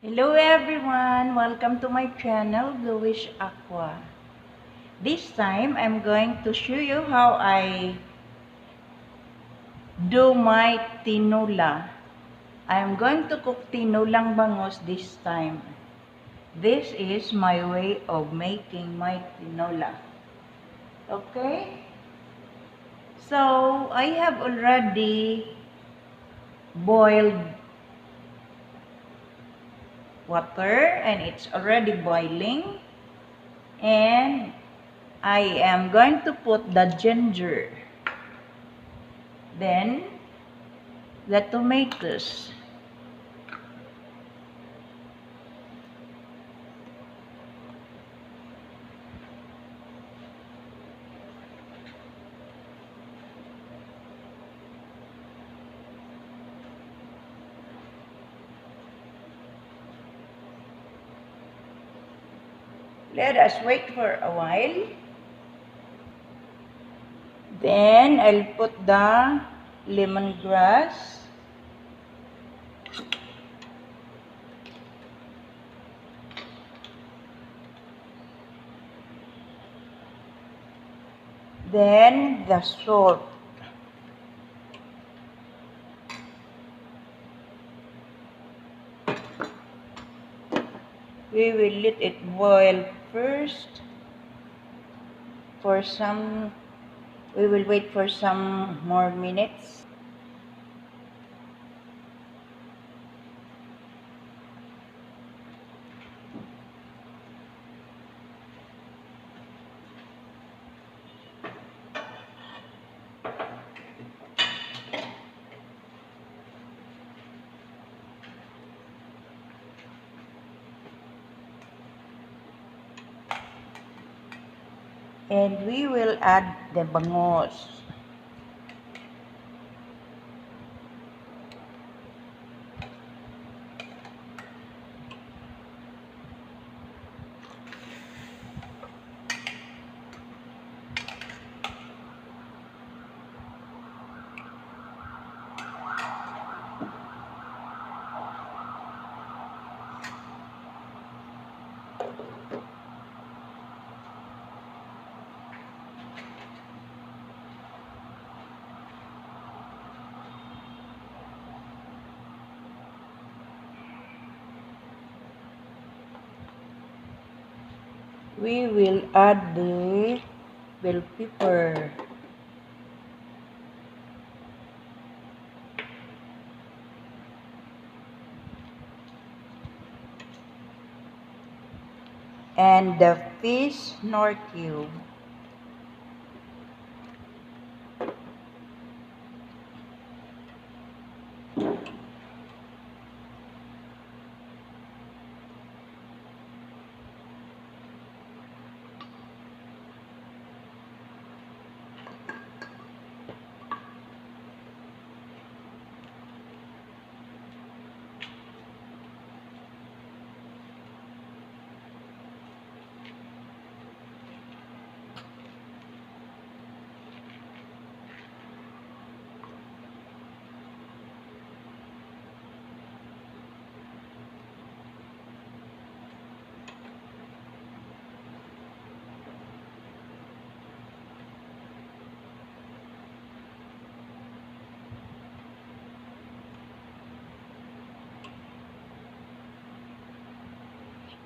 Hello everyone! Welcome to my channel, Bluish Aqua. This time, I'm going to show you how I do my tinola. I'm going to cook tinolang bangus this time. This is my way of making my tinola. Okay? So, I have already boiled water and it's already boiling. And I am going to put the ginger. Then, the tomatoes. Let us wait for a while. Then, I'll put the lemongrass. Then, the salt. We will let it boil first for some, we will wait for some more minutes. And we will add the bangus. We will add the bell pepper. And the fish nor cube.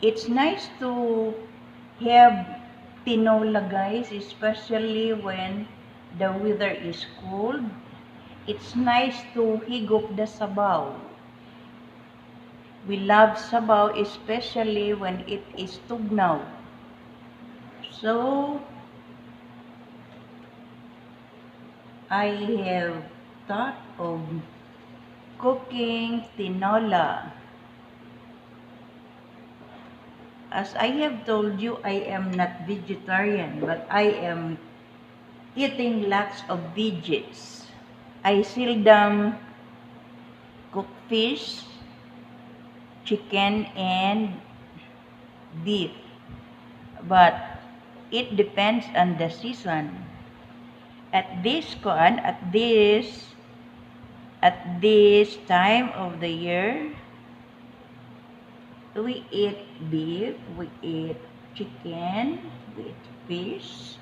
It's nice to have tinola, guys, especially when the weather is cold. It's nice to higop the sabaw. We love sabaw especially when it is tugnaw. So, I have thought of cooking tinola. As I have told you, I am not vegetarian, but I am eating lots of veggies. I seldom cook fish, chicken, and beef. But it depends on the season. At this time of the year, We eat beef, we eat chicken, we eat fish,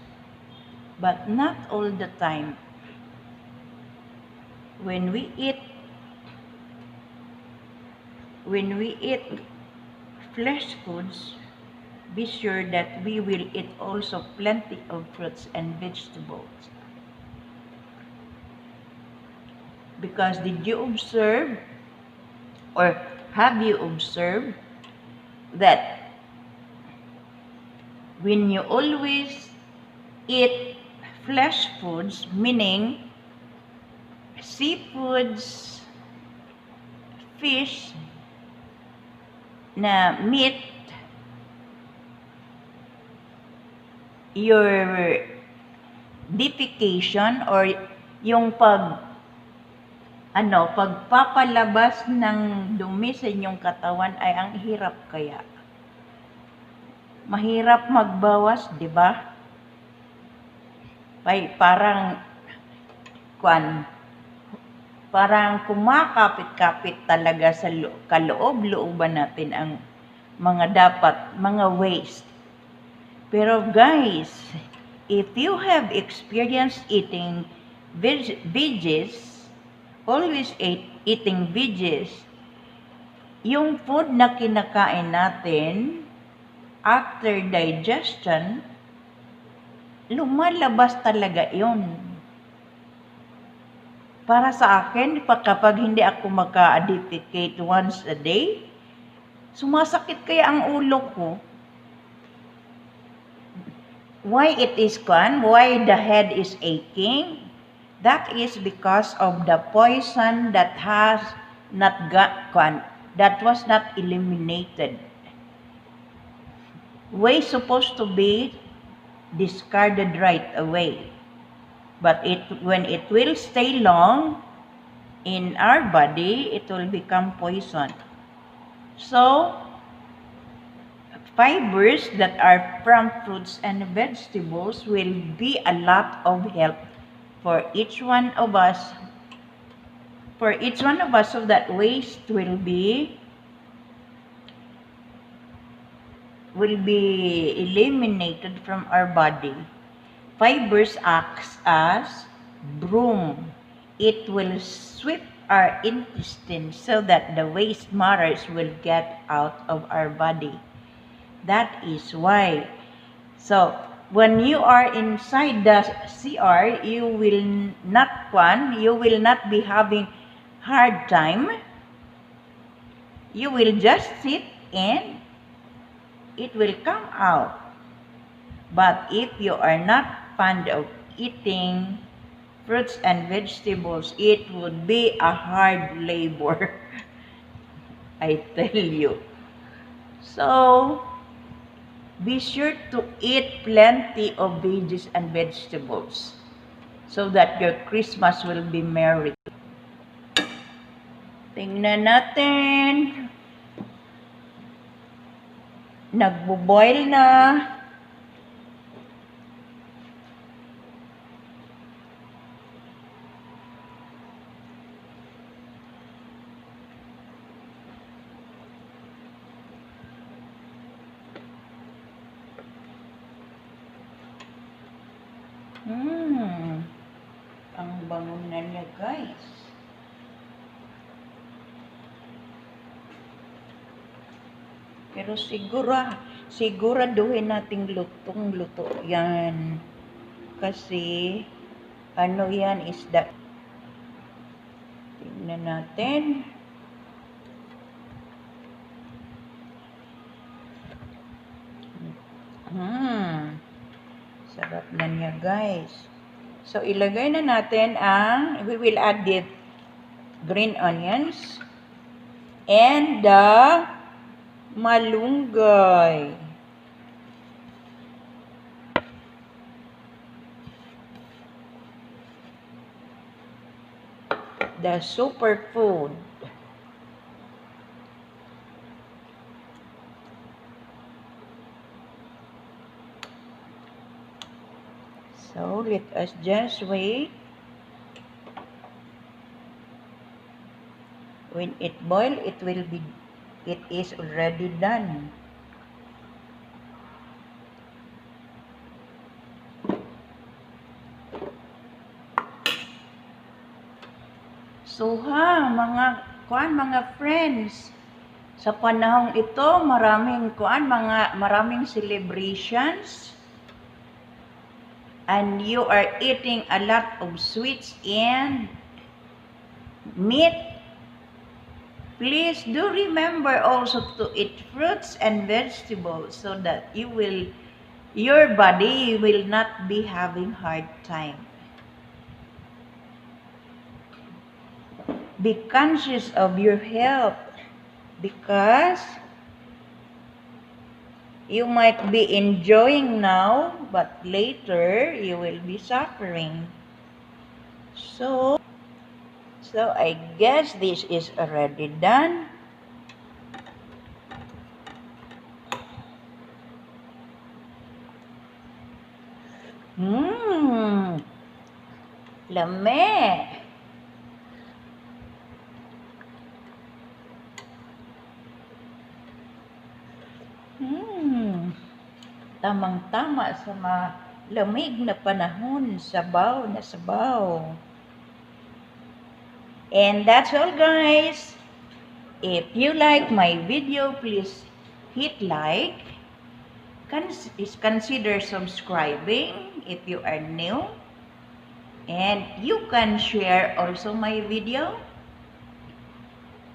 but not all the time. When we eat when we eat flesh foods, be sure that we will eat also plenty of fruits and vegetables. Because did you observe or have you observed that when you always eat flesh foods, meaning seafoods, fish, na meat, your defecation or yung pagpapalabas ng dumi sa inyong katawan ay ang hirap kaya. Mahirap magbawas, di ba? Ay, parang kumakapit-kapit talaga sa kaloob-looban natin ang mga waste. Pero guys, if you have experienced eating veggies, always eating veggies, yung food na kinakain natin, after digestion, lumalabas talaga yun. Para sa akin, kapag hindi ako maka-defecate once a day, sumasakit kaya ang ulo ko. Why it is why the head is aching? That is because of the poison that was not eliminated. Waste supposed to be discarded right away. But when it will stay long in our body, it will become poison. So, fibers that are from fruits and vegetables will be a lot of help for each one of us. For each one of us, so that waste will be eliminated from our body. Fibers acts as broom. It will sweep our intestines so that the waste matters will get out of our body. That is why. So, when you are inside the CR, you will not be having hard time. You will just sit and it will come out. But if you are not fond of eating fruits and vegetables, it would be a hard labor. I tell you. So, be sure to eat plenty of veggies and vegetables so that your Christmas will be merry. Tingnan natin. Nagbo-boil na. Ang bango na niya, guys. Pero siguraduhin nating lutong-luto yan. Kasi, yan isda. Tingnan natin. Sarap na niya, guys. So, ilagay na natin we will add the green onions and the malunggay. The superfood. So, let us just wait. When it boils, it will be It is already done. So mga friends, sa panahong ito, maraming celebrations, and you are eating a lot of sweets and meat. Please do remember also to eat fruits and vegetables so that your body will not be having hard time. Be conscious of your health because you might be enjoying now, but later you will be suffering. So I guess this is already done. Lame. Tamang-tama sa malamig na panahon, sabaw na sabaw. And that's all, guys. If you like my video, please hit like. Consider subscribing if you are new. And you can share also my video.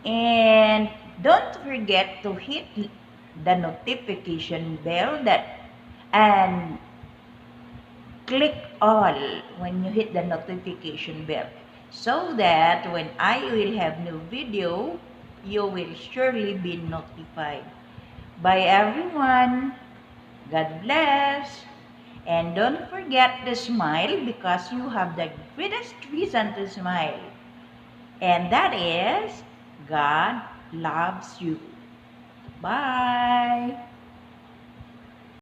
And don't forget to hit the notification bell and click all when you hit the notification bell so that when I will have new video, you will surely be notified. Bye everyone. God bless. And don't forget to smile because you have the greatest reason to smile. And that is God loves you. Bye.